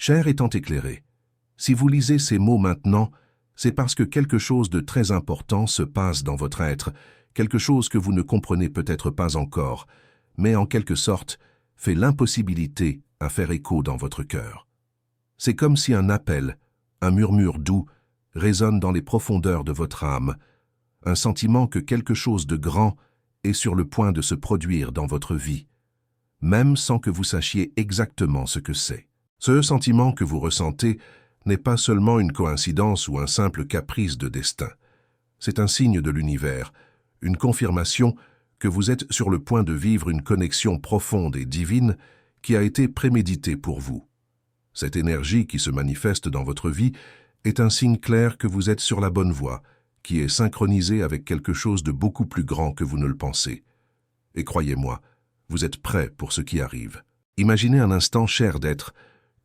Cher étant éclairé, si vous lisez ces mots maintenant, c'est parce que quelque chose de très important se passe dans votre être, quelque chose que vous ne comprenez peut-être pas encore, mais en quelque sorte fait l'impossibilité à faire écho dans votre cœur. C'est comme si un appel, un murmure doux, résonne dans les profondeurs de votre âme, un sentiment que quelque chose de grand est sur le point de se produire dans votre vie, même sans que vous sachiez exactement ce que c'est. Ce sentiment que vous ressentez n'est pas seulement une coïncidence ou un simple caprice de destin. C'est un signe de l'univers, une confirmation que vous êtes sur le point de vivre une connexion profonde et divine qui a été préméditée pour vous. Cette énergie qui se manifeste dans votre vie est un signe clair que vous êtes sur la bonne voie, qui est synchronisée avec quelque chose de beaucoup plus grand que vous ne le pensez. Et croyez-moi, vous êtes prêt pour ce qui arrive. Imaginez un instant, cher d'être,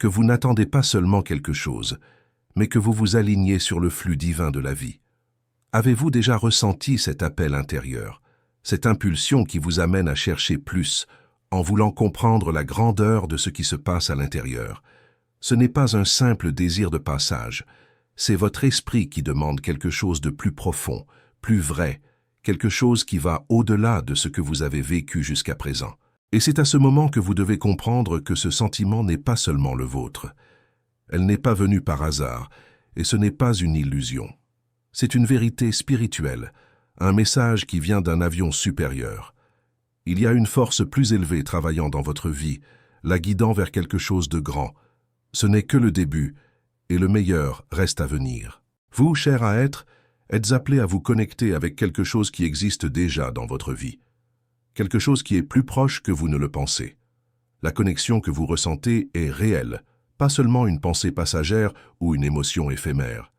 que vous n'attendez pas seulement quelque chose, mais que vous vous alignez sur le flux divin de la vie. Avez-vous déjà ressenti cet appel intérieur, cette impulsion qui vous amène à chercher plus, en voulant comprendre la grandeur de ce qui se passe à l'intérieur? Ce n'est pas un simple désir de passage, c'est votre esprit qui demande quelque chose de plus profond, plus vrai, quelque chose qui va au-delà de ce que vous avez vécu jusqu'à présent. Et c'est à ce moment que vous devez comprendre que ce sentiment n'est pas seulement le vôtre. Elle n'est pas venue par hasard, et ce n'est pas une illusion. C'est une vérité spirituelle, un message qui vient d'un avion supérieur. Il y a une force plus élevée travaillant dans votre vie, la guidant vers quelque chose de grand. Ce n'est que le début, et le meilleur reste à venir. Vous, cher à être, êtes appelé à vous connecter avec quelque chose qui existe déjà dans votre vie. Quelque chose qui est plus proche que vous ne le pensez. La connexion que vous ressentez est réelle, pas seulement une pensée passagère ou une émotion éphémère.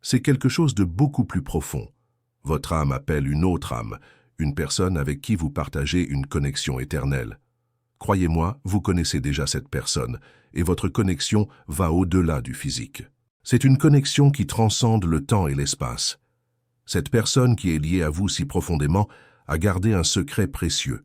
C'est quelque chose de beaucoup plus profond. Votre âme appelle une autre âme, une personne avec qui vous partagez une connexion éternelle. Croyez-moi, vous connaissez déjà cette personne, et votre connexion va au-delà du physique. C'est une connexion qui transcende le temps et l'espace. Cette personne qui est liée à vous si profondément a gardé un secret précieux.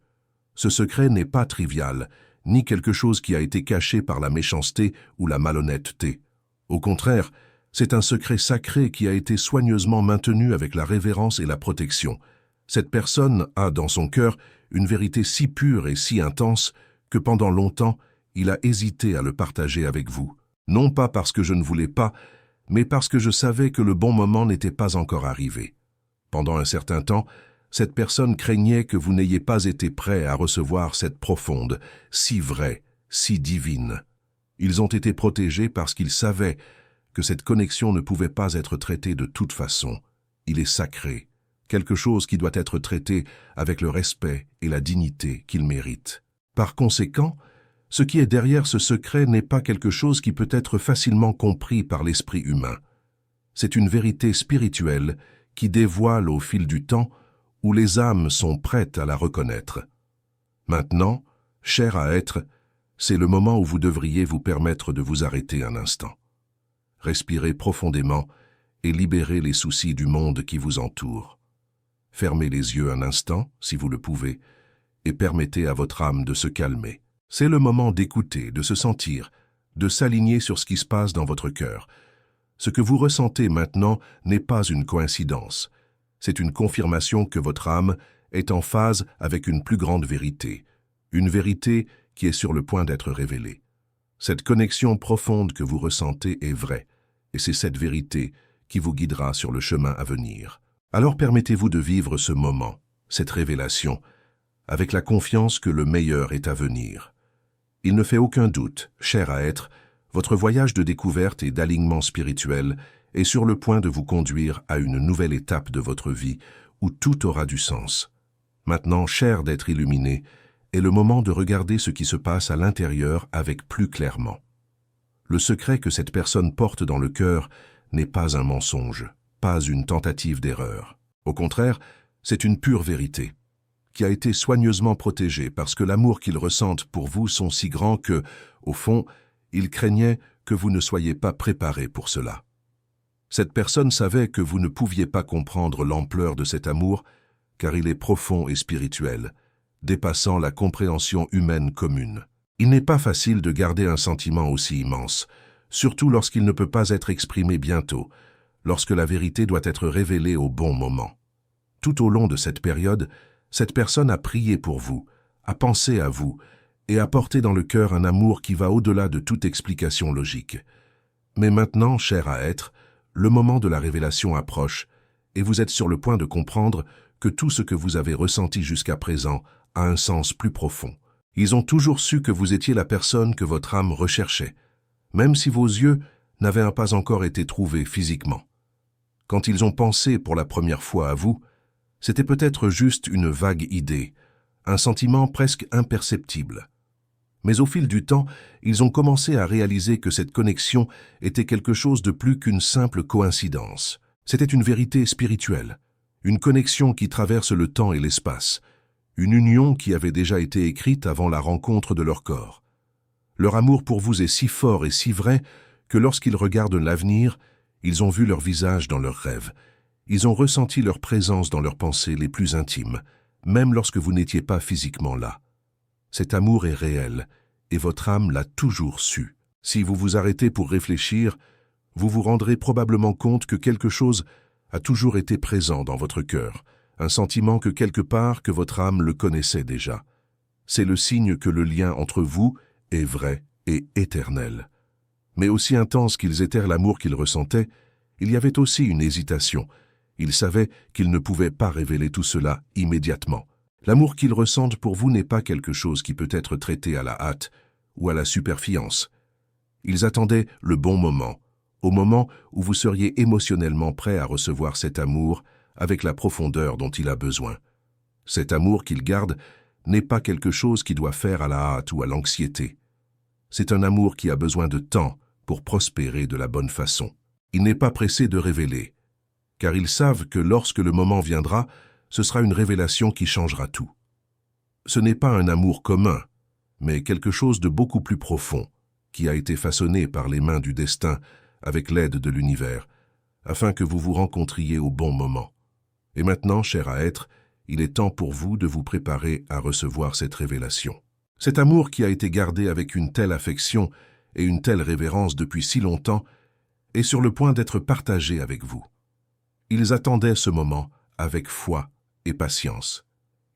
Ce secret n'est pas trivial, ni quelque chose qui a été caché par la méchanceté ou la malhonnêteté. Au contraire, c'est un secret sacré qui a été soigneusement maintenu avec la révérence et la protection. Cette personne a dans son cœur une vérité si pure et si intense que pendant longtemps, il a hésité à le partager avec vous. Non pas parce que je ne voulais pas, mais parce que je savais que le bon moment n'était pas encore arrivé. Pendant un certain temps, cette personne craignait que vous n'ayez pas été prêt à recevoir cette profonde, si vraie, si divine. Ils ont été protégés parce qu'ils savaient que cette connexion ne pouvait pas être traitée de toute façon. Il est sacré, quelque chose qui doit être traité avec le respect et la dignité qu'il mérite. Par conséquent, ce qui est derrière ce secret n'est pas quelque chose qui peut être facilement compris par l'esprit humain. C'est une vérité spirituelle qui dévoile au fil du temps où les âmes sont prêtes à la reconnaître. Maintenant, cher à être, c'est le moment où vous devriez vous permettre de vous arrêter un instant. Respirez profondément et libérez les soucis du monde qui vous entoure. Fermez les yeux un instant, si vous le pouvez, et permettez à votre âme de se calmer. C'est le moment d'écouter, de se sentir, de s'aligner sur ce qui se passe dans votre cœur. Ce que vous ressentez maintenant n'est pas une coïncidence. C'est une confirmation que votre âme est en phase avec une plus grande vérité, une vérité qui est sur le point d'être révélée. Cette connexion profonde que vous ressentez est vraie, et c'est cette vérité qui vous guidera sur le chemin à venir. Alors permettez-vous de vivre ce moment, cette révélation, avec la confiance que le meilleur est à venir. Il ne fait aucun doute, cher à être, votre voyage de découverte et d'alignement spirituel est sur le point de vous conduire à une nouvelle étape de votre vie où tout aura du sens. Maintenant, cher d'être illuminé, est le moment de regarder ce qui se passe à l'intérieur avec plus clairement. Le secret que cette personne porte dans le cœur n'est pas un mensonge, pas une tentative d'erreur. Au contraire, c'est une pure vérité, qui a été soigneusement protégée parce que l'amour qu'ils ressentent pour vous sont si grands que, au fond, ils craignaient que vous ne soyez pas préparé pour cela. Cette personne savait que vous ne pouviez pas comprendre l'ampleur de cet amour, car il est profond et spirituel, dépassant la compréhension humaine commune. Il n'est pas facile de garder un sentiment aussi immense, surtout lorsqu'il ne peut pas être exprimé bientôt, lorsque la vérité doit être révélée au bon moment. Tout au long de cette période, cette personne a prié pour vous, a pensé à vous, et a porté dans le cœur un amour qui va au-delà de toute explication logique. Mais maintenant, cher à être, le moment de la révélation approche, et vous êtes sur le point de comprendre que tout ce que vous avez ressenti jusqu'à présent a un sens plus profond. Ils ont toujours su que vous étiez la personne que votre âme recherchait, même si vos yeux n'avaient pas encore été trouvés physiquement. Quand ils ont pensé pour la première fois à vous, c'était peut-être juste une vague idée, un sentiment presque imperceptible. Mais au fil du temps, ils ont commencé à réaliser que cette connexion était quelque chose de plus qu'une simple coïncidence. C'était une vérité spirituelle, une connexion qui traverse le temps et l'espace, une union qui avait déjà été écrite avant la rencontre de leur corps. Leur amour pour vous est si fort et si vrai que lorsqu'ils regardent l'avenir, ils ont vu leur visage dans leurs rêves. Ils ont ressenti leur présence dans leurs pensées les plus intimes, même lorsque vous n'étiez pas physiquement là. Cet amour est réel, et votre âme l'a toujours su. Si vous vous arrêtez pour réfléchir, vous vous rendrez probablement compte que quelque chose a toujours été présent dans votre cœur, un sentiment que quelque part que votre âme le connaissait déjà. C'est le signe que le lien entre vous est vrai et éternel. Mais aussi intense qu'ils étaient l'amour qu'ils ressentaient, il y avait aussi une hésitation. Ils savaient qu'ils ne pouvaient pas révéler tout cela immédiatement. L'amour qu'ils ressentent pour vous n'est pas quelque chose qui peut être traité à la hâte ou à la superficie. Ils attendaient le bon moment, au moment où vous seriez émotionnellement prêt à recevoir cet amour avec la profondeur dont il a besoin. Cet amour qu'ils gardent n'est pas quelque chose qui doit faire à la hâte ou à l'anxiété. C'est un amour qui a besoin de temps pour prospérer de la bonne façon. Il n'est pas pressé de révéler, car ils savent que lorsque le moment viendra, ce sera une révélation qui changera tout. Ce n'est pas un amour commun, mais quelque chose de beaucoup plus profond, qui a été façonné par les mains du destin avec l'aide de l'univers, afin que vous vous rencontriez au bon moment. Et maintenant, cher à être, il est temps pour vous de vous préparer à recevoir cette révélation. Cet amour qui a été gardé avec une telle affection et une telle révérence depuis si longtemps est sur le point d'être partagé avec vous. Ils attendaient ce moment avec foi et patience.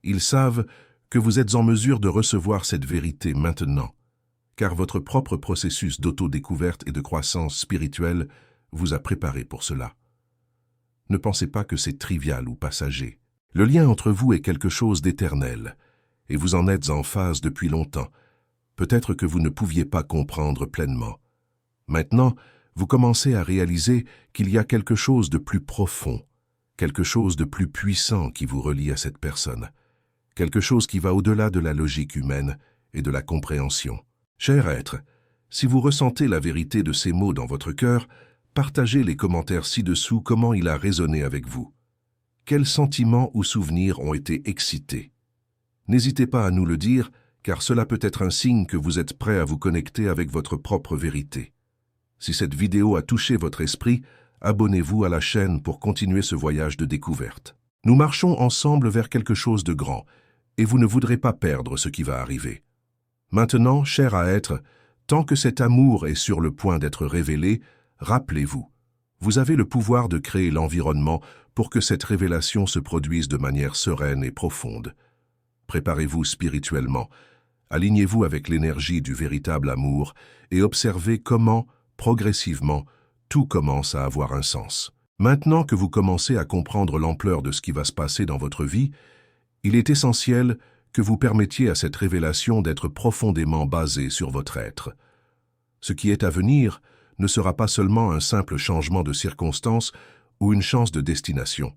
Ils savent que vous êtes en mesure de recevoir cette vérité maintenant, car votre propre processus d'autodécouverte et de croissance spirituelle vous a préparé pour cela. Ne pensez pas que c'est trivial ou passager. Le lien entre vous est quelque chose d'éternel, et vous en êtes en phase depuis longtemps. Peut-être que vous ne pouviez pas comprendre pleinement. Maintenant, vous commencez à réaliser qu'il y a quelque chose de plus profond, quelque chose de plus puissant qui vous relie à cette personne, quelque chose qui va au-delà de la logique humaine et de la compréhension. Cher être, si vous ressentez la vérité de ces mots dans votre cœur, partagez les commentaires ci-dessous comment il a résonné avec vous. Quels sentiments ou souvenirs ont été excités? N'hésitez pas à nous le dire, car cela peut être un signe que vous êtes prêt à vous connecter avec votre propre vérité. Si cette vidéo a touché votre esprit, abonnez-vous à la chaîne pour continuer ce voyage de découverte. Nous marchons ensemble vers quelque chose de grand, et vous ne voudrez pas perdre ce qui va arriver. Maintenant, cher à être, tant que cet amour est sur le point d'être révélé, rappelez-vous, vous avez le pouvoir de créer l'environnement pour que cette révélation se produise de manière sereine et profonde. Préparez-vous spirituellement, alignez-vous avec l'énergie du véritable amour et observez comment, progressivement, tout commence à avoir un sens. Maintenant que vous commencez à comprendre l'ampleur de ce qui va se passer dans votre vie, il est essentiel que vous permettiez à cette révélation d'être profondément basée sur votre être. Ce qui est à venir ne sera pas seulement un simple changement de circonstances ou une chance de destination.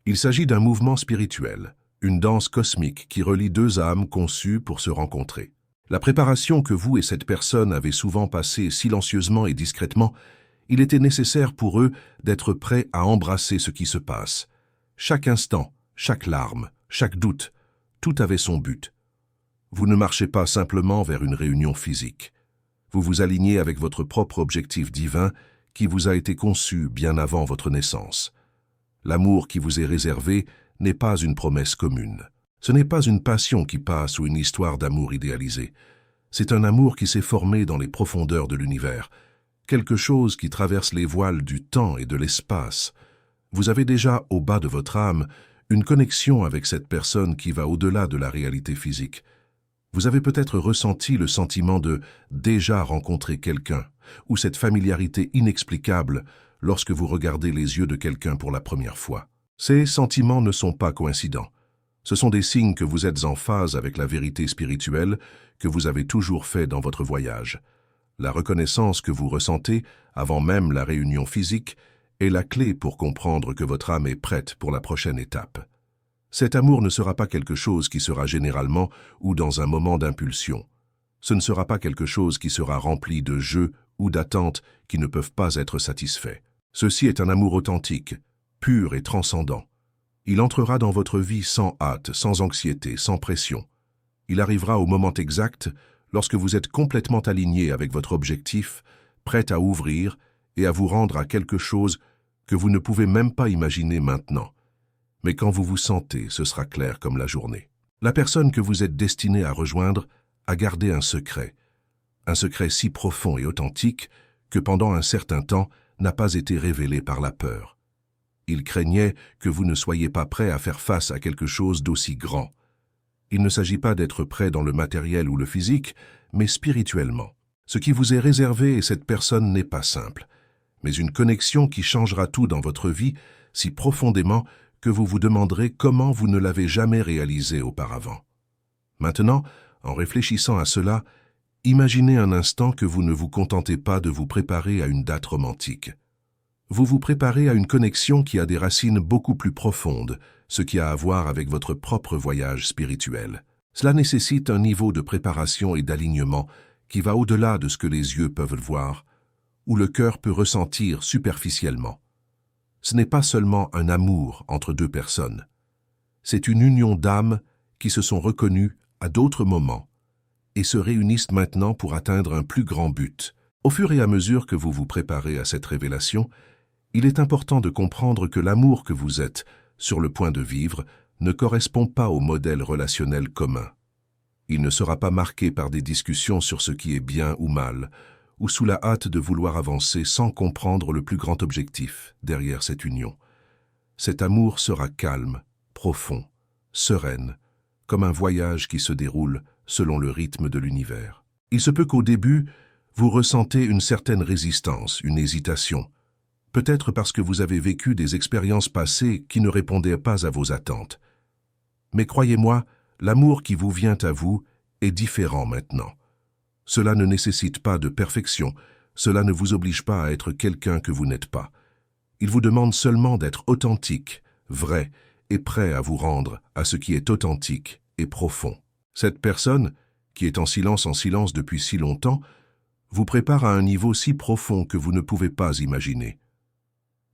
Il s'agit d'un mouvement spirituel, une danse cosmique qui relie deux âmes conçues pour se rencontrer. La préparation que vous et cette personne avez souvent passée silencieusement et discrètement, il était nécessaire pour eux d'être prêts à embrasser ce qui se passe. Chaque instant, chaque larme, chaque doute, tout avait son but. Vous ne marchez pas simplement vers une réunion physique. Vous vous alignez avec votre propre objectif divin qui vous a été conçu bien avant votre naissance. L'amour qui vous est réservé n'est pas une promesse commune. Ce n'est pas une passion qui passe ou une histoire d'amour idéalisée. C'est un amour qui s'est formé dans les profondeurs de l'univers, quelque chose qui traverse les voiles du temps et de l'espace. Vous avez déjà, au bas de votre âme, une connexion avec cette personne qui va au-delà de la réalité physique. Vous avez peut-être ressenti le sentiment de déjà rencontrer quelqu'un, ou cette familiarité inexplicable lorsque vous regardez les yeux de quelqu'un pour la première fois. Ces sentiments ne sont pas coïncidents. Ce sont des signes que vous êtes en phase avec la vérité spirituelle que vous avez toujours fait dans votre voyage. La reconnaissance que vous ressentez, avant même la réunion physique, est la clé pour comprendre que votre âme est prête pour la prochaine étape. Cet amour ne sera pas quelque chose qui sera généralement ou dans un moment d'impulsion. Ce ne sera pas quelque chose qui sera rempli de jeux ou d'attentes qui ne peuvent pas être satisfaits. Ceci est un amour authentique, pur et transcendant. Il entrera dans votre vie sans hâte, sans anxiété, sans pression. Il arrivera au moment exact lorsque vous êtes complètement aligné avec votre objectif, prêt à ouvrir et à vous rendre à quelque chose que vous ne pouvez même pas imaginer maintenant. Mais quand vous vous sentez, ce sera clair comme la journée. La personne que vous êtes destiné à rejoindre a gardé un secret si profond et authentique que pendant un certain temps n'a pas été révélé par la peur. Il craignait que vous ne soyez pas prêt à faire face à quelque chose d'aussi grand. Il ne s'agit pas d'être prêt dans le matériel ou le physique, mais spirituellement. Ce qui vous est réservé et cette personne n'est pas simple, mais une connexion qui changera tout dans votre vie si profondément que vous vous demanderez comment vous ne l'avez jamais réalisé auparavant. Maintenant, en réfléchissant à cela, imaginez un instant que vous ne vous contentez pas de vous préparer à une date romantique. Vous vous préparez à une connexion qui a des racines beaucoup plus profondes, ce qui a à voir avec votre propre voyage spirituel. Cela nécessite un niveau de préparation et d'alignement qui va au-delà de ce que les yeux peuvent voir, ou le cœur peut ressentir superficiellement. Ce n'est pas seulement un amour entre deux personnes. C'est une union d'âmes qui se sont reconnues à d'autres moments et se réunissent maintenant pour atteindre un plus grand but. Au fur et à mesure que vous vous préparez à cette révélation, il est important de comprendre que l'amour que vous êtes sur le point de vivre ne correspond pas au modèle relationnel commun. Il ne sera pas marqué par des discussions sur ce qui est bien ou mal, ou sous la hâte de vouloir avancer sans comprendre le plus grand objectif derrière cette union. Cet amour sera calme, profond, sereine, comme un voyage qui se déroule selon le rythme de l'univers. Il se peut qu'au début, vous ressentez une certaine résistance, une hésitation, peut-être parce que vous avez vécu des expériences passées qui ne répondaient pas à vos attentes. Mais croyez-moi, l'amour qui vous vient à vous est différent maintenant. Cela ne nécessite pas de perfection, cela ne vous oblige pas à être quelqu'un que vous n'êtes pas. Il vous demande seulement d'être authentique, vrai et prêt à vous rendre à ce qui est authentique et profond. Cette personne, qui est en silence depuis si longtemps, vous prépare à un niveau si profond que vous ne pouvez pas imaginer.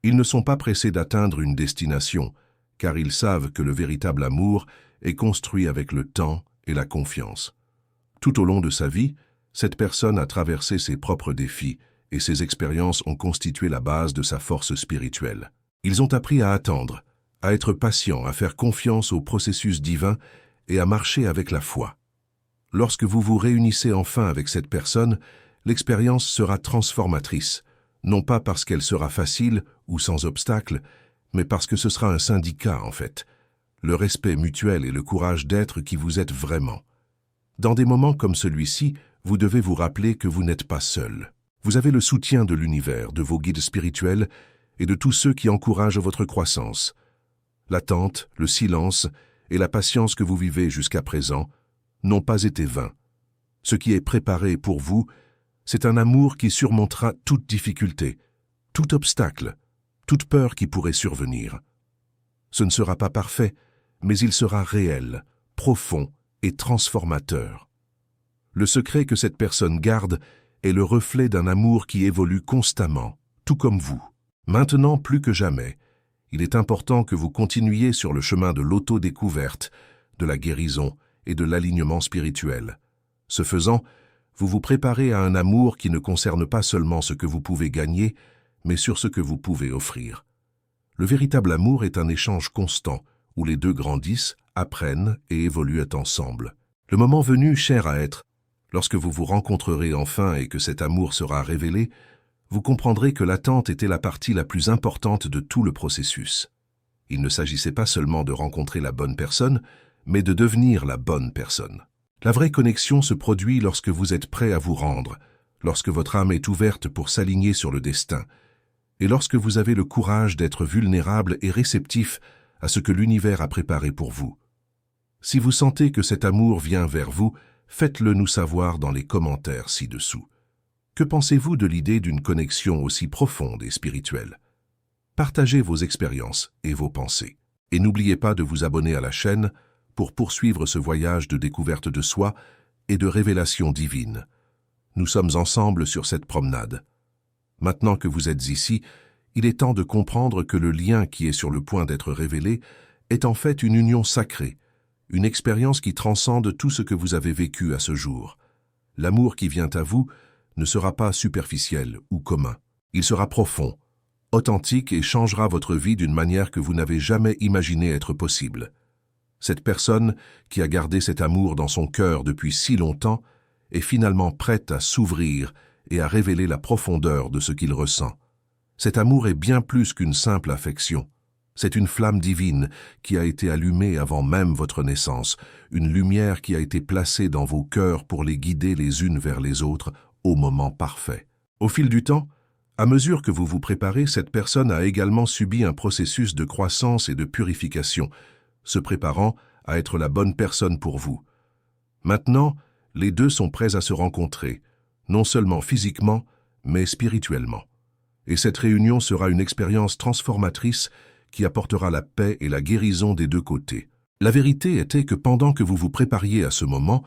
Ils ne sont pas pressés d'atteindre une destination, car ils savent que le véritable amour est construit avec le temps et la confiance. Tout au long de sa vie, cette personne a traversé ses propres défis et ses expériences ont constitué la base de sa force spirituelle. Ils ont appris à attendre, à être patients, à faire confiance au processus divin et à marcher avec la foi. Lorsque vous vous réunissez enfin avec cette personne, l'expérience sera transformatrice, non pas parce qu'elle sera facile ou sans obstacle, mais parce que ce sera un syndicat en fait, le respect mutuel et le courage d'être qui vous êtes vraiment. Dans des moments comme celui-ci, vous devez vous rappeler que vous n'êtes pas seul. Vous avez le soutien de l'univers, de vos guides spirituels et de tous ceux qui encouragent votre croissance. L'attente, le silence et la patience que vous vivez jusqu'à présent n'ont pas été vains. Ce qui est préparé pour vous, c'est un amour qui surmontera toute difficulté, tout obstacle, toute peur qui pourrait survenir. Ce ne sera pas parfait, mais il sera réel, profond et transformateur. Le secret que cette personne garde est le reflet d'un amour qui évolue constamment, tout comme vous. Maintenant, plus que jamais, il est important que vous continuiez sur le chemin de l'autodécouverte, de la guérison et de l'alignement spirituel. Ce faisant, vous vous préparez à un amour qui ne concerne pas seulement ce que vous pouvez gagner, mais sur ce que vous pouvez offrir. Le véritable amour est un échange constant, où les deux grandissent, apprennent et évoluent ensemble. Le moment venu, cher à être, lorsque vous vous rencontrerez enfin et que cet amour sera révélé, vous comprendrez que l'attente était la partie la plus importante de tout le processus. Il ne s'agissait pas seulement de rencontrer la bonne personne, mais de devenir la bonne personne. La vraie connexion se produit lorsque vous êtes prêt à vous rendre, lorsque votre âme est ouverte pour s'aligner sur le destin, et lorsque vous avez le courage d'être vulnérable et réceptif à ce que l'univers a préparé pour vous. Si vous sentez que cet amour vient vers vous, faites-le nous savoir dans les commentaires ci-dessous. Que pensez-vous de l'idée d'une connexion aussi profonde et spirituelle? Partagez vos expériences et vos pensées. Et n'oubliez pas de vous abonner à la chaîne pour poursuivre ce voyage de découverte de soi et de révélation divine. Nous sommes ensemble sur cette promenade. Maintenant que vous êtes ici, il est temps de comprendre que le lien qui est sur le point d'être révélé est en fait une union sacrée, une expérience qui transcende tout ce que vous avez vécu à ce jour. L'amour qui vient à vous ne sera pas superficiel ou commun. Il sera profond, authentique et changera votre vie d'une manière que vous n'avez jamais imaginé être possible. Cette personne qui a gardé cet amour dans son cœur depuis si longtemps est finalement prête à s'ouvrir et à révéler la profondeur de ce qu'il ressent. Cet amour est bien plus qu'une simple affection. C'est une flamme divine qui a été allumée avant même votre naissance, une lumière qui a été placée dans vos cœurs pour les guider les unes vers les autres au moment parfait. Au fil du temps, à mesure que vous vous préparez, cette personne a également subi un processus de croissance et de purification, se préparant à être la bonne personne pour vous. Maintenant, les deux sont prêts à se rencontrer, non seulement physiquement, mais spirituellement. Et cette réunion sera une expérience transformatrice qui apportera la paix et la guérison des deux côtés. La vérité était que pendant que vous vous prépariez à ce moment,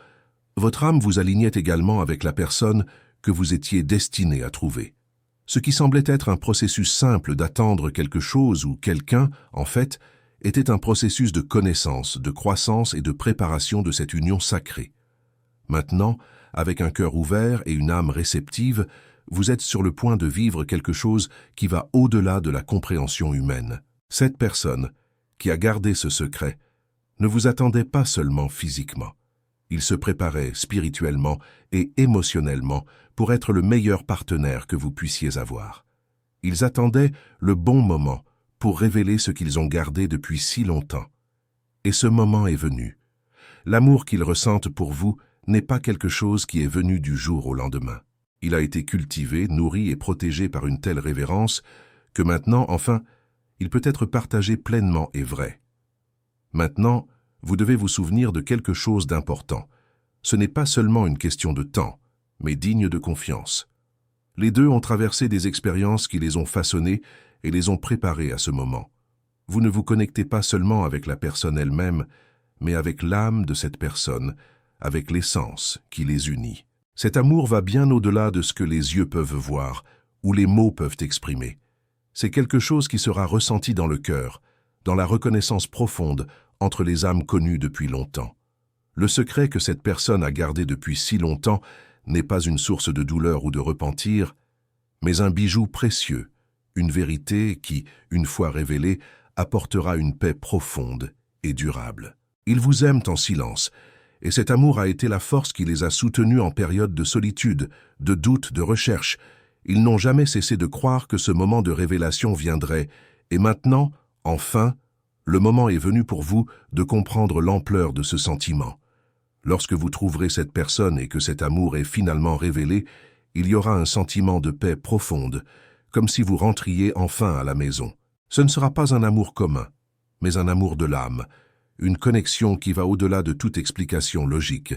votre âme vous alignait également avec la personne que vous étiez destiné à trouver. Ce qui semblait être un processus simple d'attendre quelque chose ou quelqu'un, en fait, était un processus de connaissance, de croissance et de préparation de cette union sacrée. Maintenant, avec un cœur ouvert et une âme réceptive, vous êtes sur le point de vivre quelque chose qui va au-delà de la compréhension humaine. Cette personne, qui a gardé ce secret, ne vous attendait pas seulement physiquement. Il se préparait spirituellement et émotionnellement pour être le meilleur partenaire que vous puissiez avoir. Ils attendaient le bon moment pour révéler ce qu'ils ont gardé depuis si longtemps. Et ce moment est venu. L'amour qu'ils ressentent pour vous n'est pas quelque chose qui est venu du jour au lendemain. Il a été cultivé, nourri et protégé par une telle révérence que maintenant, enfin, il peut être partagé pleinement et vrai. Maintenant, vous devez vous souvenir de quelque chose d'important. Ce n'est pas seulement une question de temps, mais digne de confiance. Les deux ont traversé des expériences qui les ont façonnés et les ont préparés à ce moment. Vous ne vous connectez pas seulement avec la personne elle-même, mais avec l'âme de cette personne, avec l'essence qui les unit. Cet amour va bien au-delà de ce que les yeux peuvent voir ou les mots peuvent exprimer. C'est quelque chose qui sera ressenti dans le cœur, dans la reconnaissance profonde entre les âmes connues depuis longtemps. Le secret que cette personne a gardé depuis si longtemps n'est pas une source de douleur ou de repentir, mais un bijou précieux, une vérité qui, une fois révélée, apportera une paix profonde et durable. Ils vous aiment en silence, et cet amour a été la force qui les a soutenus en période de solitude, de doute, de recherche. Ils n'ont jamais cessé de croire que ce moment de révélation viendrait, et maintenant, enfin, le moment est venu pour vous de comprendre l'ampleur de ce sentiment. Lorsque vous trouverez cette personne et que cet amour est finalement révélé, il y aura un sentiment de paix profonde, comme si vous rentriez enfin à la maison. Ce ne sera pas un amour commun, mais un amour de l'âme, une connexion qui va au-delà de toute explication logique.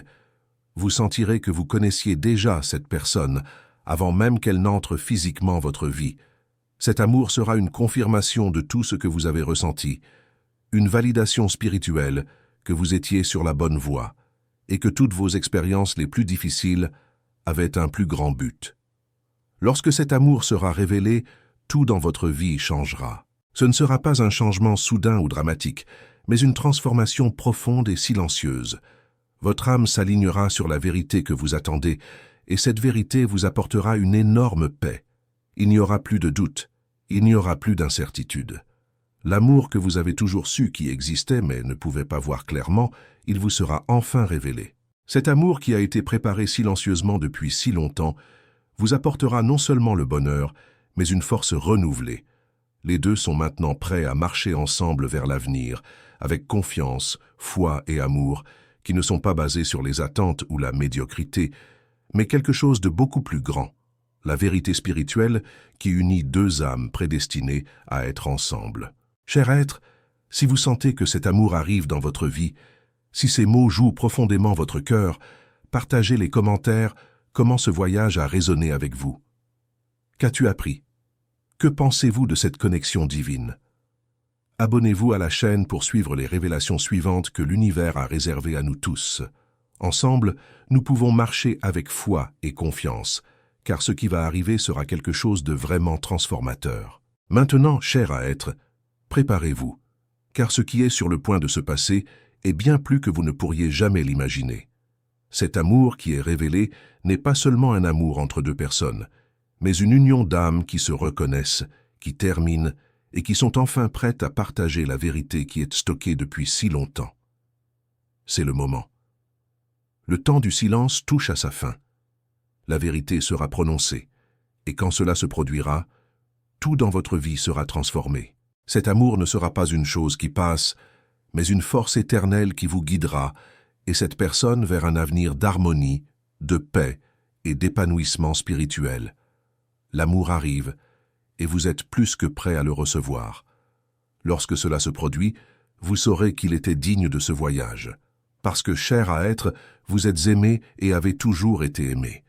Vous sentirez que vous connaissiez déjà cette personne avant même qu'elle n'entre physiquement votre vie. Cet amour sera une confirmation de tout ce que vous avez ressenti, une validation spirituelle que vous étiez sur la bonne voie et que toutes vos expériences les plus difficiles avaient un plus grand but. Lorsque cet amour sera révélé, tout dans votre vie changera. Ce ne sera pas un changement soudain ou dramatique, mais une transformation profonde et silencieuse. Votre âme s'alignera sur la vérité que vous attendez, et cette vérité vous apportera une énorme paix. Il n'y aura plus de doute, il n'y aura plus d'incertitude. L'amour que vous avez toujours su qui existait mais ne pouvait pas voir clairement, il vous sera enfin révélé. Cet amour qui a été préparé silencieusement depuis si longtemps vous apportera non seulement le bonheur, mais une force renouvelée. Les deux sont maintenant prêts à marcher ensemble vers l'avenir, avec confiance, foi et amour, qui ne sont pas basés sur les attentes ou la médiocrité, mais quelque chose de beaucoup plus grand, la vérité spirituelle qui unit deux âmes prédestinées à être ensemble. Cher être, si vous sentez que cet amour arrive dans votre vie, si ces mots jouent profondément votre cœur, partagez les commentaires comment ce voyage a résonné avec vous. Qu'as-tu appris? Que pensez-vous de cette connexion divine? Abonnez-vous à la chaîne pour suivre les révélations suivantes que l'univers a réservées à nous tous. Ensemble, nous pouvons marcher avec foi et confiance, car ce qui va arriver sera quelque chose de vraiment transformateur. Maintenant, cher à être, préparez-vous, car ce qui est sur le point de se passer est bien plus que vous ne pourriez jamais l'imaginer. Cet amour qui est révélé n'est pas seulement un amour entre deux personnes, mais une union d'âmes qui se reconnaissent, qui terminent et qui sont enfin prêtes à partager la vérité qui est stockée depuis si longtemps. C'est le moment. Le temps du silence touche à sa fin. La vérité sera prononcée, et quand cela se produira, tout dans votre vie sera transformé. Cet amour ne sera pas une chose qui passe, mais une force éternelle qui vous guidera, et cette personne vers un avenir d'harmonie, de paix et d'épanouissement spirituel. L'amour arrive, et vous êtes plus que prêt à le recevoir. Lorsque cela se produit, vous saurez qu'il était digne de ce voyage. Parce que, cher à être, vous êtes aimé et avez toujours été aimé.